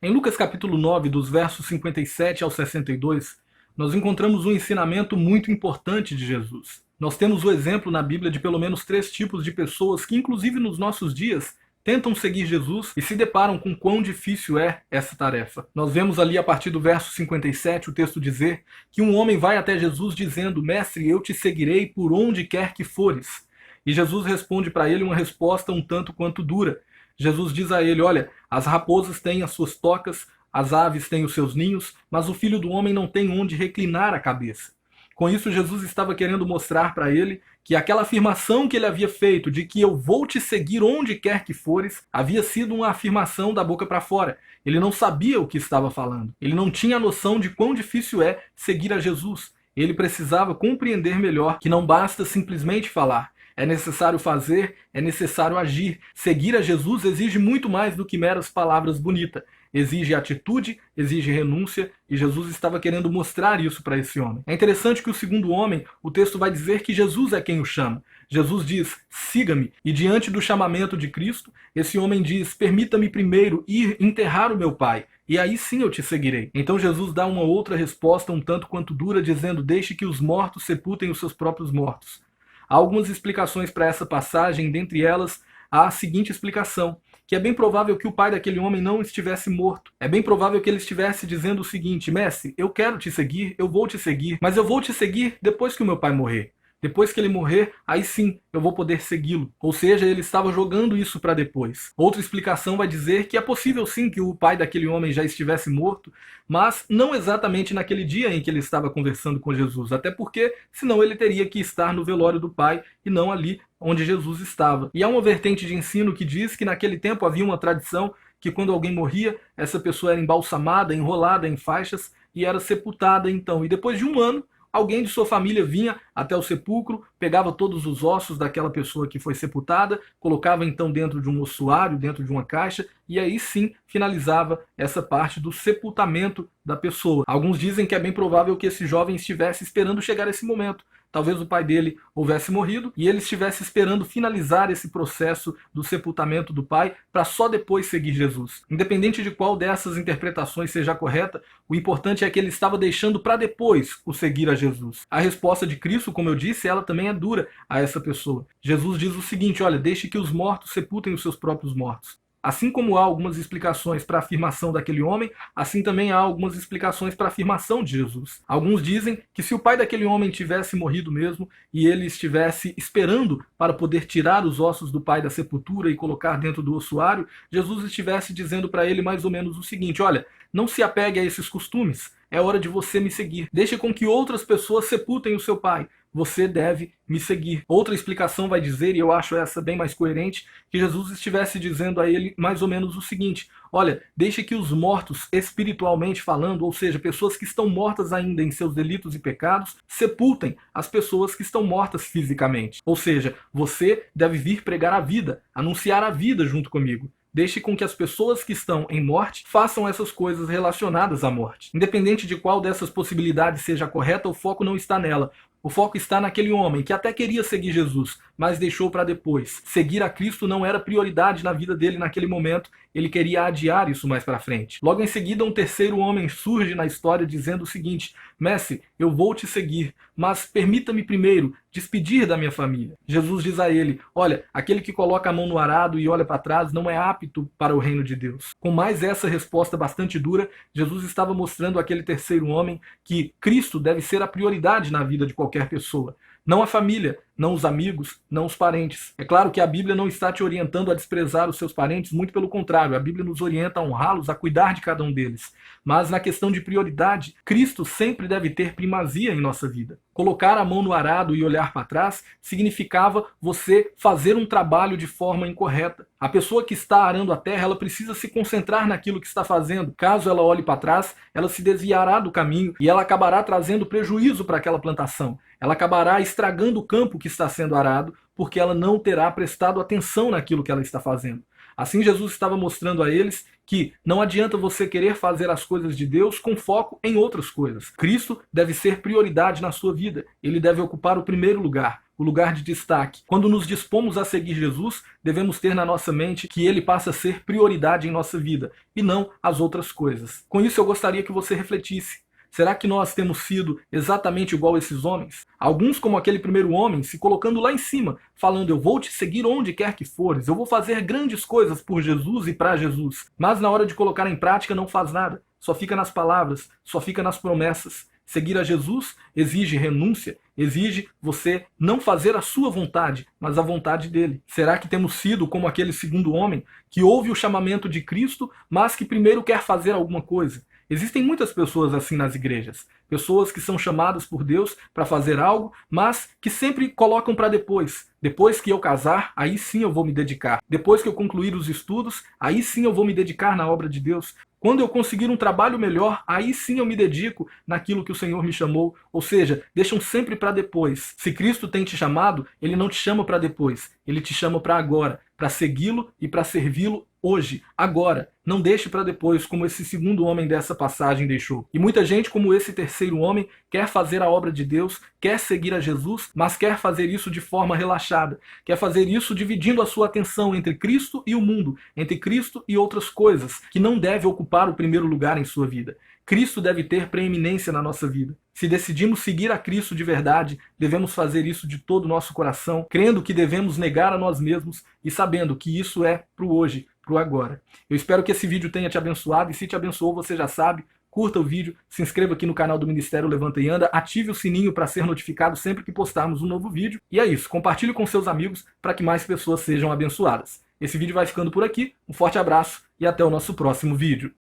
Em Lucas capítulo 9, dos versos 57 ao 62, nós encontramos um ensinamento muito importante de Jesus. Nós temos o exemplo na Bíblia de pelo menos três tipos de pessoas que, inclusive nos nossos dias, tentam seguir Jesus e se deparam com quão difícil é essa tarefa. Nós vemos ali a partir do verso 57 o texto dizer que um homem vai até Jesus dizendo: Mestre, eu te seguirei por onde quer que fores. E Jesus responde para ele uma resposta um tanto quanto dura. Jesus diz a ele: olha, as raposas têm as suas tocas, as aves têm os seus ninhos, mas o filho do homem não tem onde reclinar a cabeça. Com isso, Jesus estava querendo mostrar para ele que aquela afirmação que ele havia feito de que eu vou te seguir onde quer que fores, havia sido uma afirmação da boca para fora. Ele não sabia o que estava falando. Ele não tinha noção de quão difícil é seguir a Jesus. Ele precisava compreender melhor que não basta simplesmente falar. É necessário fazer, é necessário agir. Seguir a Jesus exige muito mais do que meras palavras bonitas. Exige atitude, exige renúncia, e Jesus estava querendo mostrar isso para esse homem. É interessante que o segundo homem, o texto vai dizer que Jesus é quem o chama. Jesus diz: siga-me. E diante do chamamento de Cristo, esse homem diz: permita-me primeiro ir enterrar o meu pai, e aí sim eu te seguirei. Então Jesus dá uma outra resposta um tanto quanto dura, dizendo: deixe que os mortos sepultem os seus próprios mortos. Há algumas explicações para essa passagem, dentre elas há a seguinte explicação: que é bem provável que o pai daquele homem não estivesse morto. É bem provável que ele estivesse dizendo o seguinte: mestre, eu quero te seguir, eu vou te seguir, mas eu vou te seguir depois que o meu pai morrer. Depois que ele morrer, aí sim eu vou poder segui-lo. Ou seja, ele estava jogando isso para depois. Outra explicação vai dizer que é possível sim que o pai daquele homem já estivesse morto, mas não exatamente naquele dia em que ele estava conversando com Jesus. Até porque, senão ele teria que estar no velório do pai e não ali onde Jesus estava. E há uma vertente de ensino que diz que naquele tempo havia uma tradição que quando alguém morria, essa pessoa era embalsamada, enrolada em faixas e era sepultada então. E depois de um ano, alguém de sua família vinha até o sepulcro, pegava todos os ossos daquela pessoa que foi sepultada, colocava então dentro de um ossuário, dentro de uma caixa, e aí sim finalizava essa parte do sepultamento da pessoa. Alguns dizem que é bem provável que esse jovem estivesse esperando chegar esse momento. Talvez o pai dele houvesse morrido e ele estivesse esperando finalizar esse processo do sepultamento do pai para só depois seguir Jesus. Independente de qual dessas interpretações seja correta, o importante é que ele estava deixando para depois o seguir a Jesus. A resposta de Cristo, como eu disse, ela também é dura a essa pessoa. Jesus diz o seguinte: olha, deixe que os mortos sepultem os seus próprios mortos. Assim como há algumas explicações para a afirmação daquele homem, assim também há algumas explicações para a afirmação de Jesus. Alguns dizem que se o pai daquele homem tivesse morrido mesmo e ele estivesse esperando para poder tirar os ossos do pai da sepultura e colocar dentro do ossuário, Jesus estivesse dizendo para ele mais ou menos o seguinte: olha, não se apegue a esses costumes, é hora de você me seguir. Deixe com que outras pessoas sepultem o seu pai. Você deve me seguir. Outra explicação vai dizer, e eu acho essa bem mais coerente, que Jesus estivesse dizendo a ele mais ou menos o seguinte: olha, deixe que os mortos, espiritualmente falando, ou seja, pessoas que estão mortas ainda em seus delitos e pecados, sepultem as pessoas que estão mortas fisicamente. Ou seja, você deve vir pregar a vida, anunciar a vida junto comigo. Deixe com que as pessoas que estão em morte façam essas coisas relacionadas à morte. Independente de qual dessas possibilidades seja correta, o foco não está nela. O foco está naquele homem que até queria seguir Jesus, mas deixou para depois. Seguir a Cristo não era prioridade na vida dele naquele momento, ele queria adiar isso mais para frente. Logo em seguida, um terceiro homem surge na história dizendo o seguinte: mestre, eu vou te seguir, mas permita-me primeiro despedir da minha família. Jesus diz a ele: olha, aquele que coloca a mão no arado e olha para trás não é apto para o reino de Deus. Com mais essa resposta bastante dura, Jesus estava mostrando àquele terceiro homem que Cristo deve ser a prioridade na vida de qualquer pessoa. Não a família, não os amigos, não os parentes. É claro que a Bíblia não está te orientando a desprezar os seus parentes, muito pelo contrário, a Bíblia nos orienta a honrá-los, a cuidar de cada um deles. Mas na questão de prioridade, Cristo sempre deve ter primazia em nossa vida. Colocar a mão no arado e olhar para trás significava você fazer um trabalho de forma incorreta. A pessoa que está arando a terra, ela precisa se concentrar naquilo que está fazendo. Caso ela olhe para trás, ela se desviará do caminho e ela acabará trazendo prejuízo para aquela plantação. Ela acabará estragando o campo que está sendo arado, porque ela não terá prestado atenção naquilo que ela está fazendo. Assim, Jesus estava mostrando a eles que não adianta você querer fazer as coisas de Deus com foco em outras coisas. Cristo deve ser prioridade na sua vida. Ele deve ocupar o primeiro lugar. o lugar de destaque. Quando nos dispomos a seguir Jesus, devemos ter na nossa mente que ele passa a ser prioridade em nossa vida, e não as outras coisas. Com isso eu gostaria que você refletisse. Será que nós temos sido exatamente igual a esses homens? Alguns, como aquele primeiro homem, se colocando lá em cima, falando: eu vou te seguir onde quer que fores, eu vou fazer grandes coisas por Jesus e para Jesus. Mas na hora de colocar em prática não faz nada, só fica nas palavras, só fica nas promessas. Seguir a Jesus exige renúncia, exige você não fazer a sua vontade, mas a vontade dele. Será que temos sido como aquele segundo homem que ouve o chamamento de Cristo, mas que primeiro quer fazer alguma coisa? Existem muitas pessoas assim nas igrejas, pessoas que são chamadas por Deus para fazer algo, mas que sempre colocam para depois. Depois que eu casar, aí sim eu vou me dedicar. Depois que eu concluir os estudos, aí sim eu vou me dedicar na obra de Deus. Quando eu conseguir um trabalho melhor, aí sim eu me dedico naquilo que o Senhor me chamou. Ou seja, deixam sempre para depois. Se Cristo tem te chamado, Ele não te chama para depois. Ele te chama para agora, para segui-lo e para servi-lo hoje, agora. Não deixe para depois, como esse segundo homem dessa passagem deixou. E muita gente, como esse terceiro homem, quer fazer a obra de Deus, quer seguir a Jesus, mas quer fazer isso de forma relaxada. Quer fazer isso dividindo a sua atenção entre Cristo e o mundo, entre Cristo e outras coisas, que não deve ocupar o primeiro lugar em sua vida. Cristo deve ter preeminência na nossa vida. Se decidimos seguir a Cristo de verdade, devemos fazer isso de todo o nosso coração, crendo que devemos negar a nós mesmos e sabendo que isso é pro hoje, pro agora. Eu espero que esse vídeo tenha te abençoado, e se te abençoou, você já sabe, curta o vídeo, se inscreva aqui no canal do Ministério Levanta e Anda, ative o sininho para ser notificado sempre que postarmos um novo vídeo. E é isso, compartilhe com seus amigos para que mais pessoas sejam abençoadas. Esse vídeo vai ficando por aqui, um forte abraço e até o nosso próximo vídeo.